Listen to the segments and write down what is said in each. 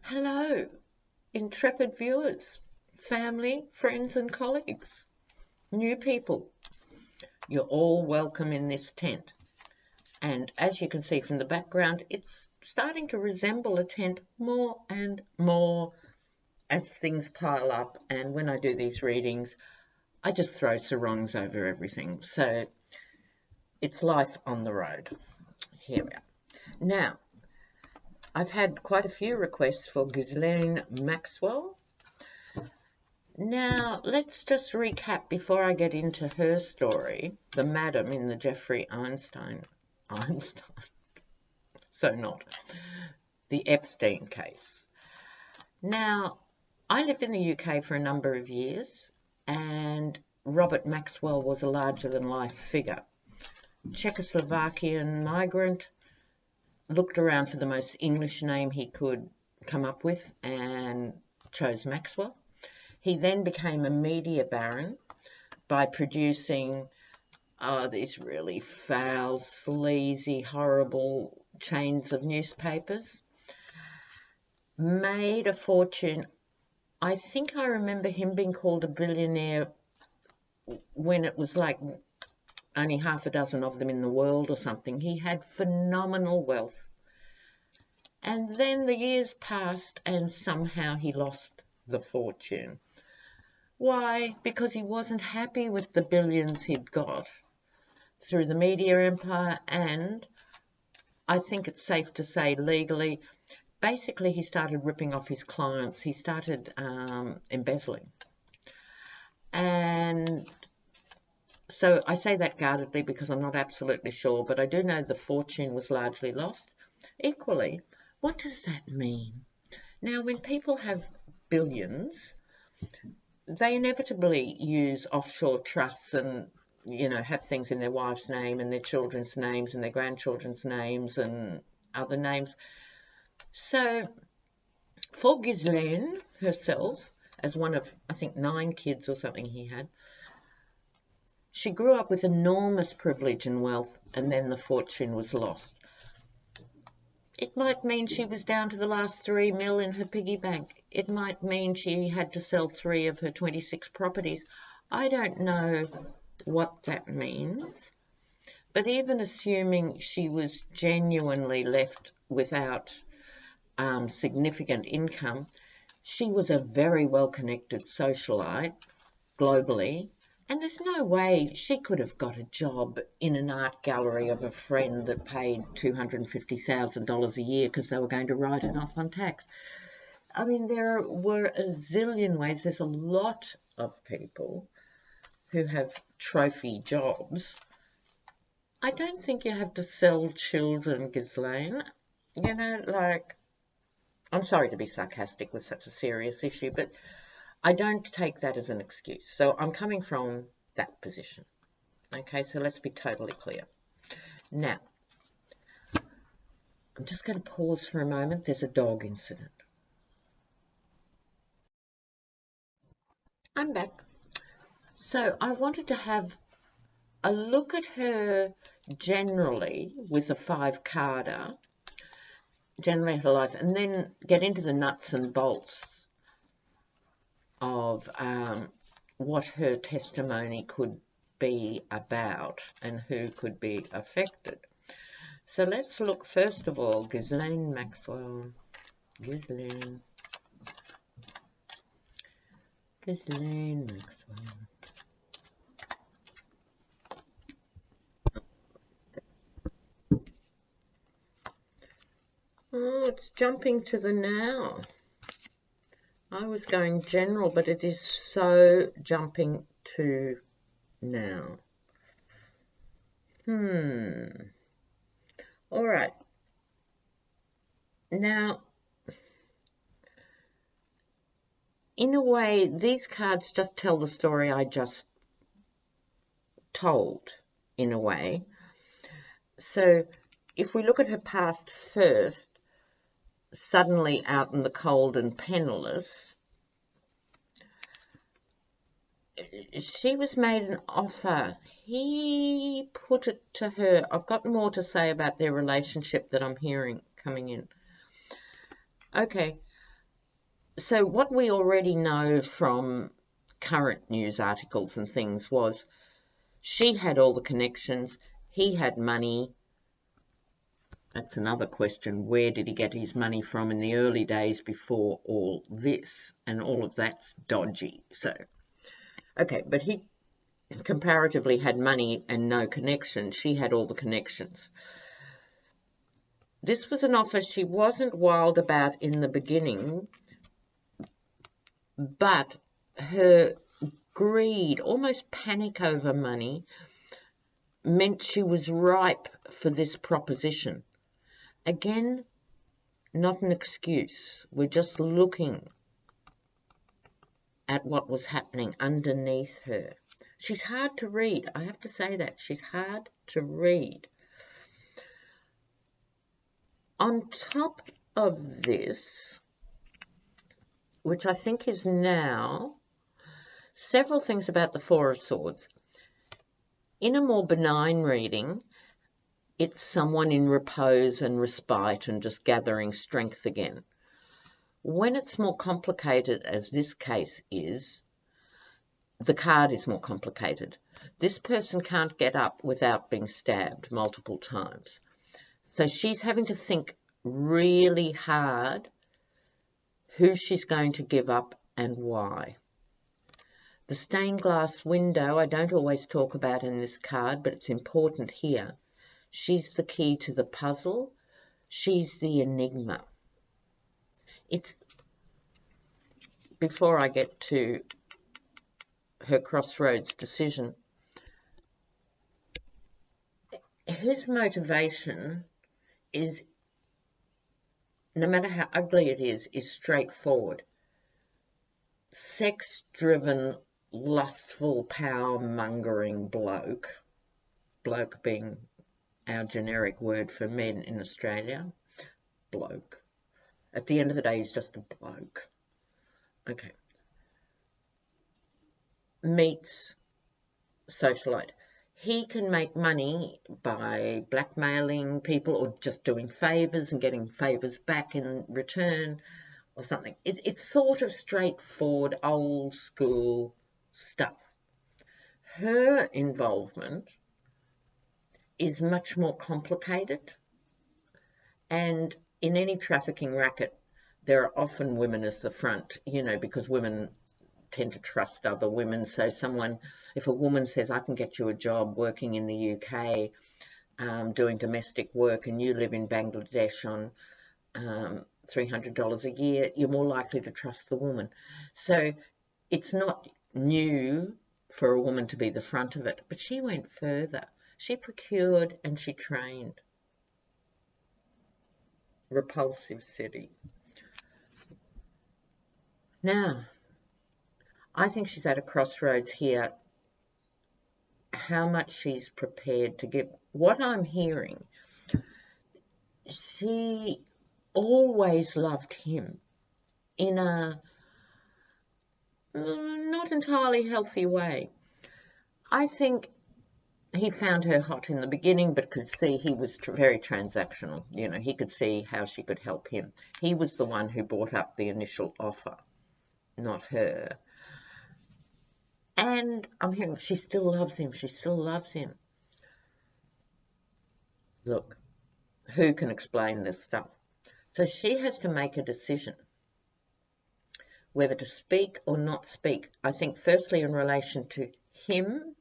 Hello, intrepid viewers, family, friends and colleagues, new people. You're all welcome in this tent. And as you can see from the background, it's starting to resemble a tent more and more as things pile up. And when I do these readings, I just throw sarongs over everything. So it's life on the road. Here we are. Now, I've had quite a few requests for Ghislaine Maxwell. Now, let's just recap before I get into her story, the madam in the Jeffrey Einstein, so not, the Epstein case. Now, I lived in the UK for a number of years, and Robert Maxwell was a larger-than-life figure. Czechoslovakian migrant, looked around for the most English name he could come up with and chose Maxwell. He then became a media baron by producing these really foul, sleazy, horrible chains of newspapers. Made a fortune. I think I remember him being called a billionaire when it was like only half a dozen of them in the world or something. He had phenomenal wealth. And then the years passed and somehow he lost the fortune. Why? Because he wasn't happy with the billions he'd got through the media empire, and I think it's safe to say legally, basically he started ripping off his clients. He started embezzling. And so I say that guardedly because I'm not absolutely sure, but I do know the fortune was largely lost. Equally, what does that mean? Now, when people have billions, they inevitably use offshore trusts and, have things in their wife's name and their children's names and their grandchildren's names and other names. So for Ghislaine herself, as one of, I think, 9 kids or something he had, she grew up with enormous privilege and wealth, and then the fortune was lost. It might mean she was down to the last 3 mil in her piggy bank. It might mean she had to sell 3 of her 26 properties. I don't know what that means. But even assuming she was genuinely left without significant income, she was a very well-connected socialite globally. And there's no way she could have got a job in an art gallery of a friend that paid $250,000 a year because they were going to write it off on tax. I mean, there were a zillion ways. There's a lot of people who have trophy jobs. I don't think you have to sell children, Ghislaine. I'm sorry to be sarcastic with such a serious issue, but I don't take that as an excuse. So I'm coming from that position. Okay, so let's be totally clear. Now, I'm just going to pause for a moment. There's a dog incident. I'm back. So I wanted to have a look at her generally with a 5-carder, generally her life, and then get into the nuts and bolts of what her testimony could be about and who could be affected. So let's look first of all, Ghislaine Maxwell. Ghislaine Maxwell. Oh, it's jumping to the now. I was going general, but it is so jumping to now. All right. Now, in a way, these cards just tell the story I just told, in a way. So if we look at her past first, suddenly out in the cold and penniless, she was made an offer. He put it to her. I've got more to say about their relationship that I'm hearing coming in. Okay, So what we already know from current news articles and things was she had all the connections, he had money. That's another question. Where did he get his money from in the early days before all this? And all of that's dodgy. So, okay, but he comparatively had money and no connections. She had all the connections. This was an offer she wasn't wild about in the beginning, but her greed, almost panic over money, meant she was ripe for this proposition. Again, not an excuse. We're just looking at what was happening underneath her. She's hard to read. I have to say that. She's hard to read. On top of this, which I think is now, several things about the Four of Swords. In a more benign reading, it's someone in repose and respite and just gathering strength again. When it's more complicated, as this case is, the card is more complicated. This person can't get up without being stabbed multiple times. So she's having to think really hard who she's going to give up and why. The stained glass window I don't always talk about in this card, but it's important here. She's the key to the puzzle. She's the enigma. It's, before I get to her crossroads decision, his motivation is, no matter how ugly it is straightforward. Sex-driven, lustful, power-mongering bloke being our generic word for men in Australia, bloke. At the end of the day, he's just a bloke. Okay. Meets socialite. He can make money by blackmailing people or just doing favours and getting favours back in return or something. It's sort of straightforward, old school stuff. Her involvement is much more complicated, and in any trafficking racket, there are often women as the front, because women tend to trust other women. So if a woman says, I can get you a job working in the UK, doing domestic work, and you live in Bangladesh on $300 a year, you're more likely to trust the woman. So it's not new for a woman to be the front of it, but she went further. She procured and she trained. Repulsive city. Now, I think she's at a crossroads here, how much she's prepared to give. What I'm hearing, she always loved him in a not entirely healthy way. I think he found her hot in the beginning, but could see he was very transactional. He could see how she could help him. He was the one who brought up the initial offer, not her. And I'm hearing she still loves him. She still loves him. Look, who can explain this stuff? So she has to make a decision whether to speak or not speak. I think firstly in relation to him,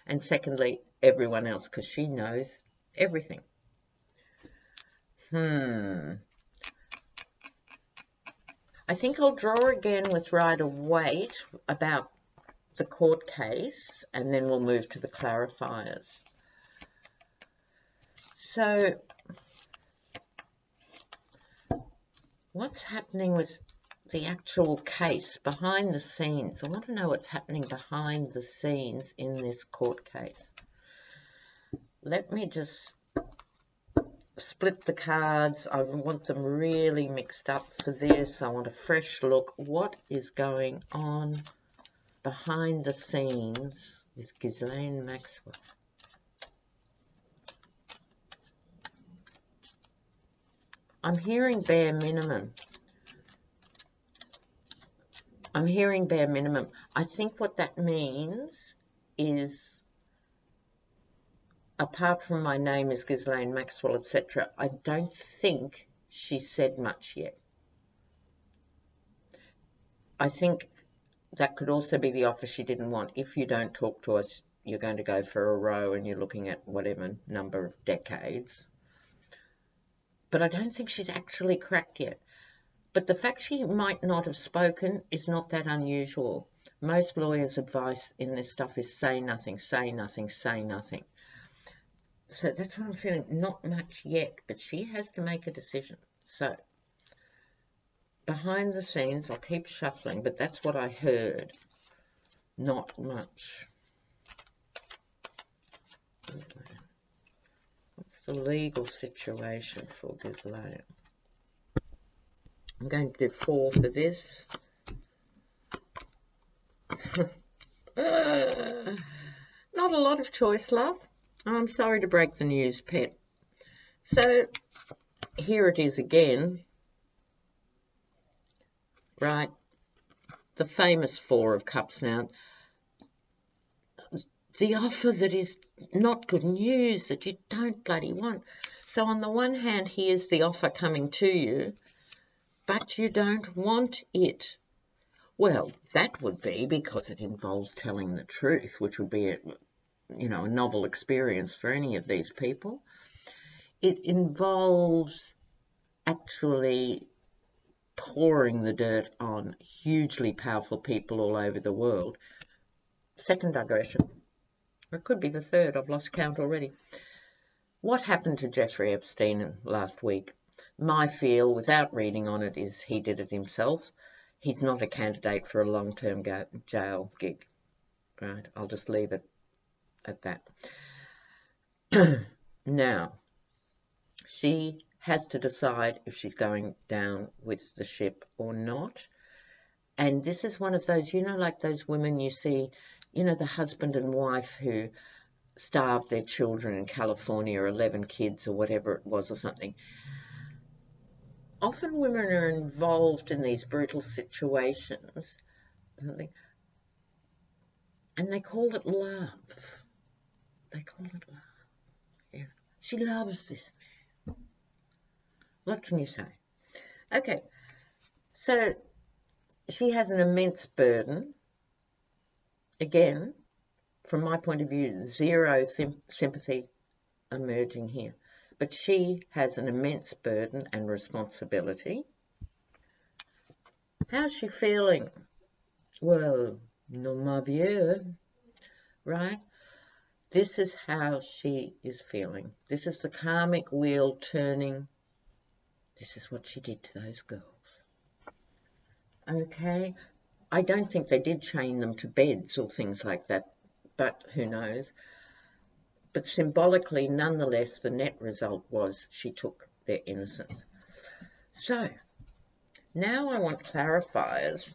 and secondly, everyone else, because she knows everything. I think I'll draw again with Rider-Waite about the court case, and then we'll move to the clarifiers. So, what's happening with the actual case behind the scenes? I want to know what's happening behind the scenes in this court case. Let me just split the cards. I want them really mixed up for this. I want a fresh look. What is going on behind the scenes with Ghislaine Maxwell? I'm hearing bare minimum. I'm hearing bare minimum. I think what that means is, apart from my name is Ghislaine Maxwell, etc., I don't think she said much yet. I think that could also be the offer she didn't want. If you don't talk to us, you're going to go for a row and you're looking at whatever number of decades. But I don't think she's actually cracked yet. But the fact she might not have spoken is not that unusual. Most lawyers' advice in this stuff is say nothing, say nothing, say nothing. So that's what I'm feeling. Not much yet, but she has to make a decision. So behind the scenes, I'll keep shuffling, but that's what I heard. Not much. What's the legal situation for Ghislaine? I'm going to do 4 for this. Not a lot of choice, love. I'm sorry to break the news, pet. So here it is again. Right, the famous 4 of Cups now. The offer that is not good news, that you don't bloody want. So on the one hand, here's the offer coming to you, but you don't want it. Well, that would be because it involves telling the truth, which would be a novel experience for any of these people. It involves actually pouring the dirt on hugely powerful people all over the world. Second digression. It could be the third. I've lost count already. What happened to Jeffrey Epstein last week? My feel, without reading on it, is he did it himself. He's not a candidate for a long-term jail gig. Right? I'll just leave it at that. Now, she has to decide if she's going down with the ship or not. And this is one of those, like those women you see, the husband and wife who starved their children in California, or 11 kids or whatever it was or something. Often women are involved in these brutal situations, and they call it love. They call it love. Yeah. She loves this man. What can you say? Okay, so she has an immense burden. Again, from my point of view, zero sympathy emerging here. But she has an immense burden and responsibility. How's she feeling? Well, no ma vieux, right? This is how she is feeling. This is the karmic wheel turning. This is what she did to those girls. Okay? I don't think they did chain them to beds or things like that, but who knows? But symbolically, nonetheless, the net result was she took their innocence. So, now I want clarifiers,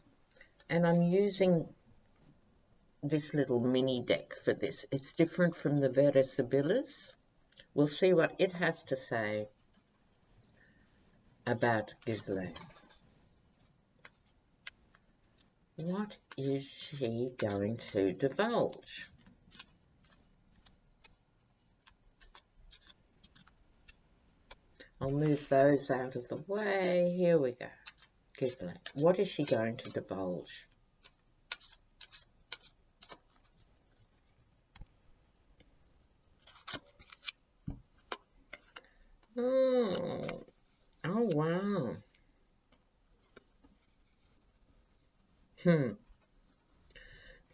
and I'm using this little mini deck for this. It's different from the Verisibilis. We'll see what it has to say about Ghislaine. What is she going to divulge? I'll move those out of the way. Here we go. Ghislaine. What is she going to divulge? Oh wow.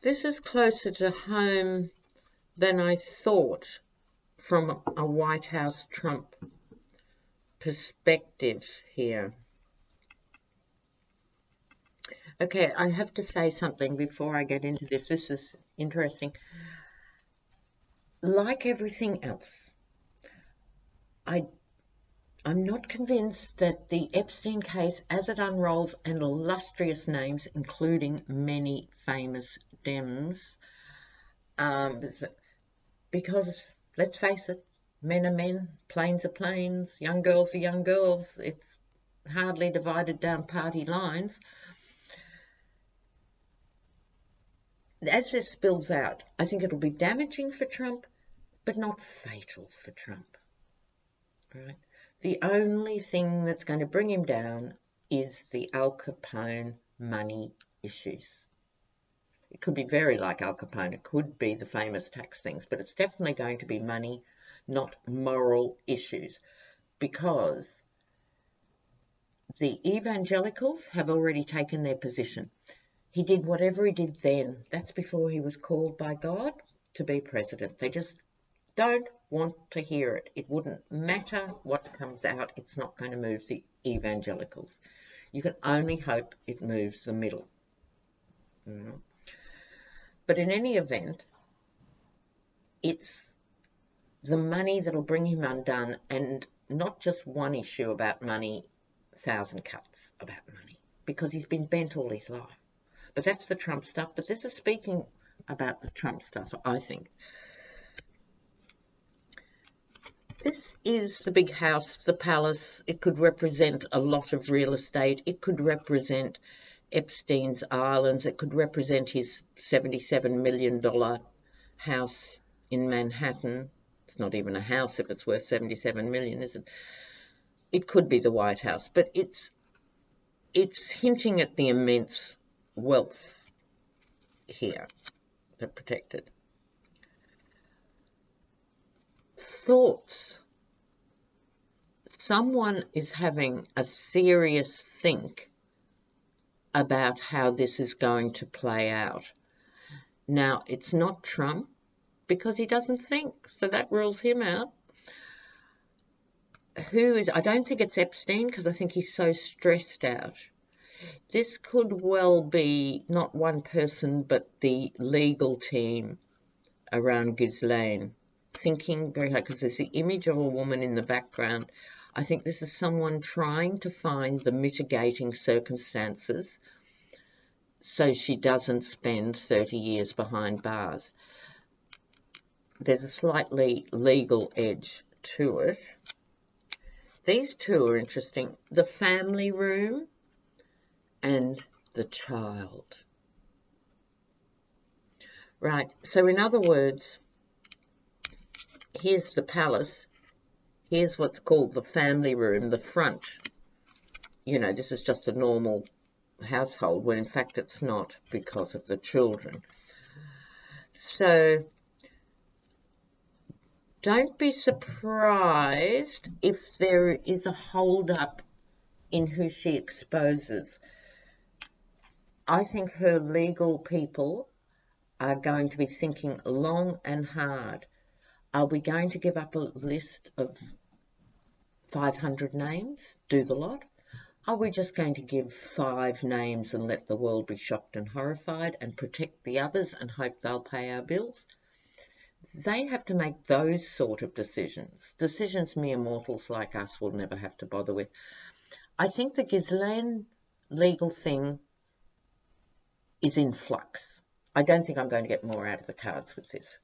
This is closer to home than I thought from a White House Trump perspective here. Okay, I have to say something before I get into this. This is interesting. Like everything else, I'm not convinced that the Epstein case, as it unrolls, and illustrious names, including many famous Dems, because, let's face it, men are men, planes are planes, young girls are young girls. It's hardly divided down party lines. as this spills out, I think it'll be damaging for Trump, but not fatal for Trump. Right? The only thing that's going to bring him down is the Al Capone money issues. It could be very like Al Capone. It could be the famous tax things, but it's definitely going to be money, not moral issues, because the evangelicals have already taken their position. He did whatever he did then. That's before he was called by God to be president. They just don't want to hear it. It wouldn't matter what comes out. It's not going to move the evangelicals. You can only hope it moves the middle. But in any event, it's the money that'll bring him undone, and not just one issue about money, 1,000 cuts about money, because he's been bent all his life. But that's the Trump stuff. But this is speaking about the Trump stuff, I think. This is the big house, the palace. It could represent a lot of real estate. It could represent Epstein's Islands. It could represent his $77 million house in Manhattan. It's not even a house if it's worth $77 million, is it? It could be the White House, but it's hinting at the immense wealth here that protected. Thoughts. Someone is having a serious think about how this is going to play out. Now, it's not Trump, because he doesn't think, so that rules him out. I don't think it's Epstein, because I think he's so stressed out. This could well be not one person, but the legal team around Ghislaine, thinking very hard, because there's the image of a woman in the background. I think this is someone trying to find the mitigating circumstances so she doesn't spend 30 years behind bars. There's a slightly legal edge to it. These two are interesting. The family room and the child. Right, so in other words, here's the palace. Here's what's called the family room, the front. You know, this is just a normal household, when in fact it's not, because of the children. So don't be surprised if there is a hold-up in who she exposes. I think her legal people are going to be thinking long and hard. Are we going to give up a list of 500 names, do the lot? Are we just going to give 5 names and let the world be shocked and horrified and protect the others and hope they'll pay our bills? They have to make those sort of decisions. Decisions mere mortals like us will never have to bother with. I think the Ghislaine legal thing is in flux. I don't think I'm going to get more out of the cards with this.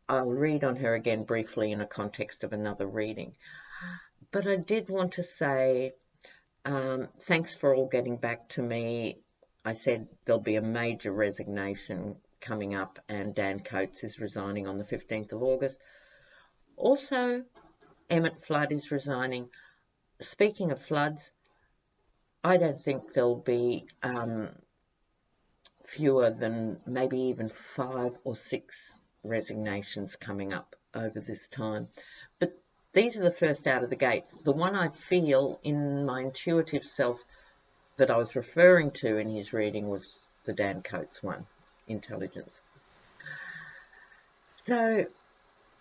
I'll read on her again briefly in a context of another reading. But I did want to say thanks for all getting back to me. I said there'll be a major resignation coming up, and Dan Coates is resigning on the 15th of August. Also, Emmett Flood is resigning. Speaking of floods, I don't think there'll be fewer than maybe even 5 or 6 resignations coming up over this time. But these are the first out of the gates. The one I feel in my intuitive self that I was referring to in his reading was the Dan Coates one, intelligence. So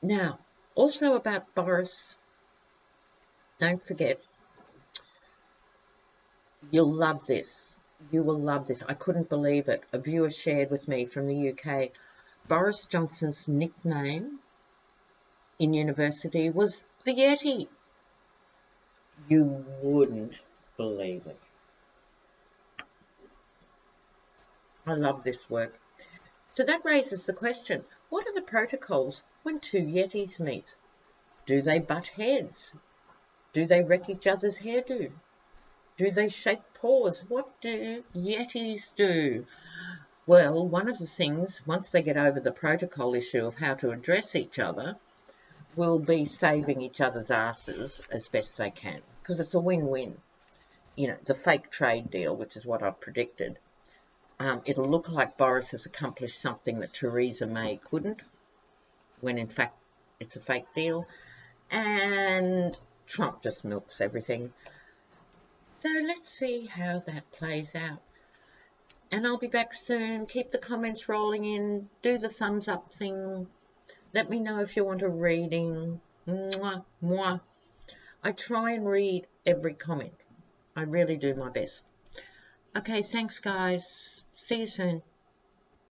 now, also about Boris, don't forget, you'll love this. You will love this. I couldn't believe it. A viewer shared with me from the UK. Boris Johnson's nickname in university was the Yeti. You wouldn't believe it. I love this work. So that raises the question, what are the protocols when 2 Yetis meet? Do they butt heads? Do they wreck each other's hairdo? Do they shake paws? What do Yetis do? Well, one of the things, once they get over the protocol issue of how to address each other, will be saving each other's asses as best they can, because it's a win-win. You know, the fake trade deal, which is what I've predicted, it'll look like Boris has accomplished something that Theresa May couldn't, when in fact it's a fake deal, and Trump just milks everything. So let's see how that plays out. And I'll be back soon. Keep the comments rolling in. Do the thumbs up thing. Let me know if you want a reading. Mwah, mwah. I try and read every comment. I really do my best. Okay, thanks guys. See you soon.